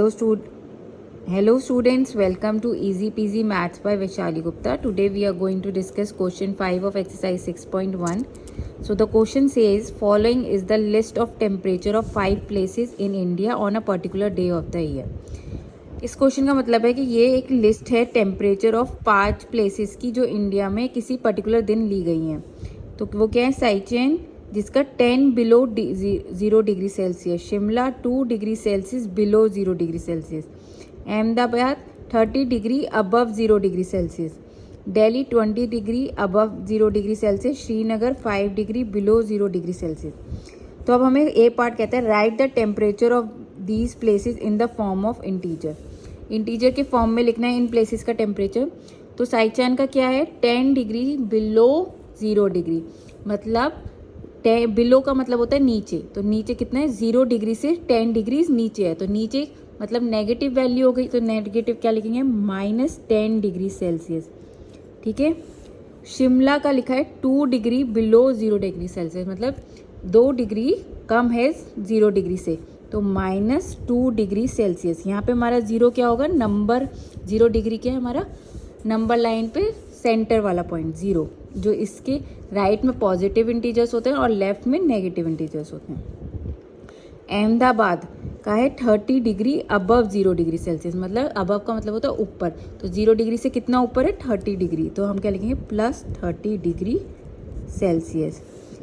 Hello students, welcome to Easy Peasy Maths by Vaishali Gupta. Today we are going to discuss question 5 of exercise 6.1. So the question says, following is the list of temperature of 5 places in India on a particular day of the year. इस question का मतलब है कि ये एक list है temperature of 5 places की जो इंडिया में किसी पर्टिकुलर दिन ली गई हैं. तो वो क्या है, साइचेन जिसका 10 below 0 degree Celsius, Shimla 2 degree Celsius below 0 degree Celsius, Ahmedabad 30 degree above 0 degree Celsius, Delhi 20 degree above 0 degree Celsius, Srinagar 5 degree below 0 degree Celsius. तो अब हमें ए पार्ट कहता है write the temperature of these places in the form of integer. Integer के form में लिखना है in places का टेम्परेचर. तो साइचैन का क्या है, 10 डिग्री बिलो 0 डिग्री, मतलब बिलो का मतलब होता है नीचे. तो नीचे कितना है, 0 डिग्री से 10 डिग्री नीचे है. तो नीचे मतलब नेगेटिव वैल्यू हो गई. तो नेगेटिव क्या लिखेंगे, -10 डिग्री सेल्सियस. ठीक है. शिमला का लिखा है 2 डिग्री बिलो 0 डिग्री सेल्सियस, मतलब 2 डिग्री कम है 0 डिग्री से. तो -2 डिग्री सेल्सियस. यहाँ पे हमारा 0 क्या होगा, नंबर 0 डिग्री क्या है हमारा, नंबर लाइन पे सेंटर वाला पॉइंट 0, जो इसके राइट में पॉजिटिव इंटीजर्स होते हैं और लेफ्ट में नेगेटिव इंटीजर्स होते हैं. अहमदाबाद का है 30 डिग्री अबव 0 डिग्री सेल्सियस, मतलब अबव का मतलब होता है ऊपर. तो 0 डिग्री से कितना ऊपर है, 30 डिग्री. तो हम क्या लिखेंगे, +30 डिग्री सेल्सियस.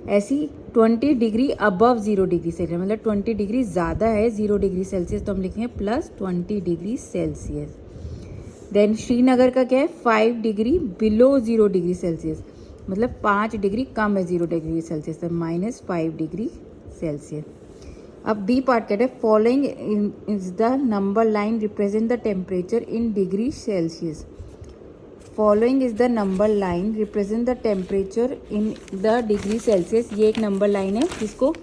ऐसी 20 डिग्री अबव 0 डिग्री सेल्सियस, मतलब 20 डिग्री ज़्यादा है 0 डिग्री सेल्सियस, तो हम लिखेंगे +20 डिग्री सेल्सियस. देन श्रीनगर का क्या है, 5 डिग्री बिलो 0 डिग्री सेल्सियस, मतलब 5 डिग्री कम है 0 डिग्री सेल्सियस, तो -5 डिग्री सेल्सियस. अब बी पार्ट कहते हैं following is the number line represent the temperature in degree Celsius. Following is the number line represent the temperature in the degree Celsius. ये एक number line है जिसको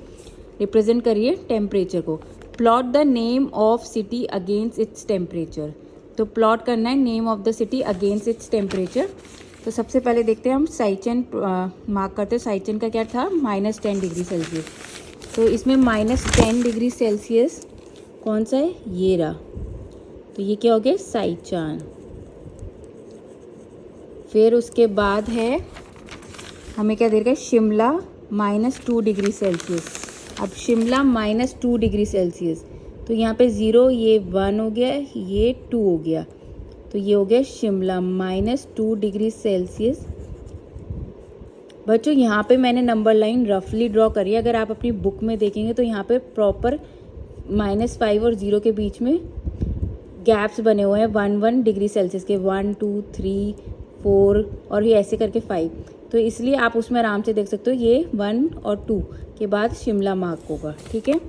represent करिए temperature को. Plot the name of city against its temperature. तो plot करना है name of the city against its temperature. तो सबसे पहले देखते हैं हम साइचेन मार्क करते हैं. साइचेन का क्या था, -10 डिग्री सेल्सियस. तो इसमें -10 डिग्री सेल्सियस कौन सा है, ये रहा. तो ये क्या हो गया, साइचान. फिर उसके बाद है हमें क्या दे रखा है, शिमला -2 डिग्री सेल्सियस. अब शिमला -2 डिग्री सेल्सियस, तो यहाँ पे 0, ये 1 हो गया, ये 2 हो गया. तो ये हो गया शिमला -2 डिग्री सेल्सियस. बच्चों यहाँ पे मैंने नंबर लाइन रफली ड्रॉ करी है. अगर आप अपनी बुक में देखेंगे तो यहाँ पे प्रॉपर -5 और 0 के बीच में गैप्स बने हुए हैं 1 डिग्री सेल्सियस के, 1 2 3 4 और ये ऐसे करके 5. तो इसलिए आप उसमें आराम से देख सकते हो, ये 1 और 2 के बाद शिमला मार्क होगा. ठीक है.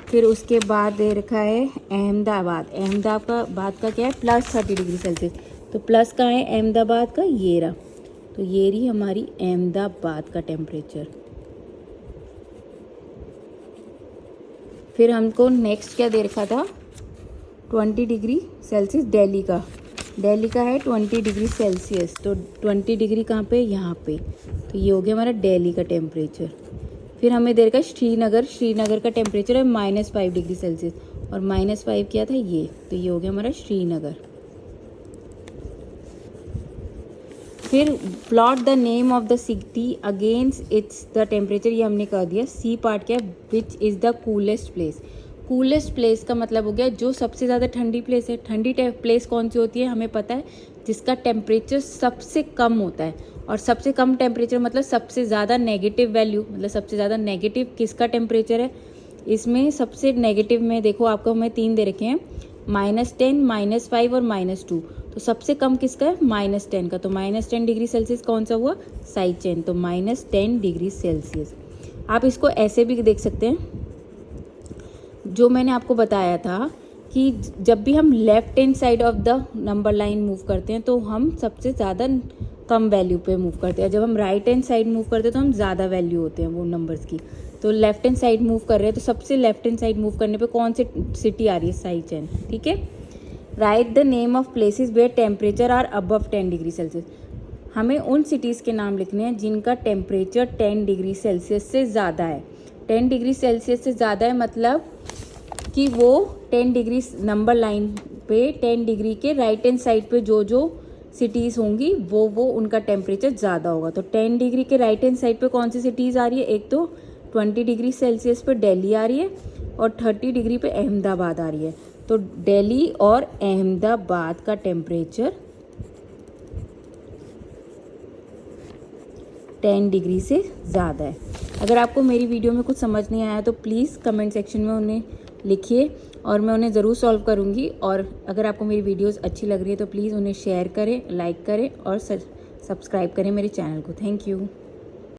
फिर उसके बाद दे रखा है अहमदाबाद. अहमदाबाद का क्या है, +30 डिग्री सेल्सियस. तो प्लस कहाँ है अहमदाबाद का, ये रहा. तो ये रही हमारी अहमदाबाद का टेम्परेचर. फिर हमको नेक्स्ट क्या दे रखा था, 20 डिग्री सेल्सियस दिल्ली का. दिल्ली का है 20 डिग्री सेल्सियस. तो 20 डिग्री कहाँ पे, यहाँ पे. तो ये हो गया हमारा दिल्ली का टेम्परेचर. फिर हमें दे रखा है श्रीनगर. श्रीनगर का टेम्परेचर है -5 डिग्री सेल्सियस, और -5 क्या था, ये. तो ये हो गया हमारा श्रीनगर. फिर plot the name of the city against it's the temperature, ये हमने कर दिया. सी पार्ट क्या है, which is the coolest place. Coolest place का मतलब हो गया जो सबसे ज़्यादा ठंडी प्लेस है. ठंडी प्लेस कौन सी होती है, हमें पता है, जिसका टेम्परेचर सबसे कम होता है. और सबसे कम टेम्परेचर मतलब सबसे ज़्यादा नेगेटिव वैल्यू, मतलब सबसे ज़्यादा नेगेटिव किसका टेम्परेचर है. इसमें सबसे नेगेटिव में देखो आपको हमें 3 दे रखे हैं, -10, -5 और -2. तो सबसे कम किसका है, -10 का. तो -10 डिग्री सेल्सियस कौन सा हुआ, साइचेन. तो -10 डिग्री सेल्सियस. आप इसको ऐसे भी देख सकते हैं, जो मैंने आपको बताया था कि जब भी हम left hand side of the number line move करते हैं तो हम सबसे ज़्यादा कम वैल्यू पे मूव करते हैं. जब हम राइट हैंड साइड मूव करते हैं तो हम ज़्यादा वैल्यू होते हैं वो नंबर्स की. तो लेफ्ट हैंड साइड मूव कर रहे हैं, तो सबसे लेफ्ट हैंड साइड मूव करने पे कौन सी सिटी आ रही है, साइचेन. ठीक है. Write the name of places where temperature are above 10 degree Celsius. हमें उन सिटीज़ के नाम लिखने हैं जिनका टेम्परेचर 10 डिग्री सेल्सियस से ज़्यादा है. 10 डिग्री सेल्सियस से ज़्यादा है मतलब कि वो 10 डिग्री नंबर लाइन पे 10 डिग्री के राइट हैंड साइड पे जो जो सिटीज़ होंगी वो उनका टेम्परेचर ज़्यादा होगा। तो 10 डिग्री के राइट हैंड साइड पे कौन सी सिटीज़ आ रही है? एक तो 20 डिग्री सेल्सियस पे दिल्ली आ रही है और 30 डिग्री पे अहमदाबाद आ रही है। तो दिल्ली और अहमदाबाद का टेम्परेचर 10 डिग्री से ज़्यादा है। अगर आपको मेरी वीडियो में कुछ समझ नहीं आया तो प्लीज़ कमेंट सेक्शन में उन्हें लिखिए और मैं उन्हें ज़रूर सॉल्व करूँगी। और अगर आपको मेरी वीडियोस अच्छी लग रही है तो प्लीज़ उन्हें शेयर करें, लाइक करें और सब्सक्राइब करें मेरे चैनल को। Thank you.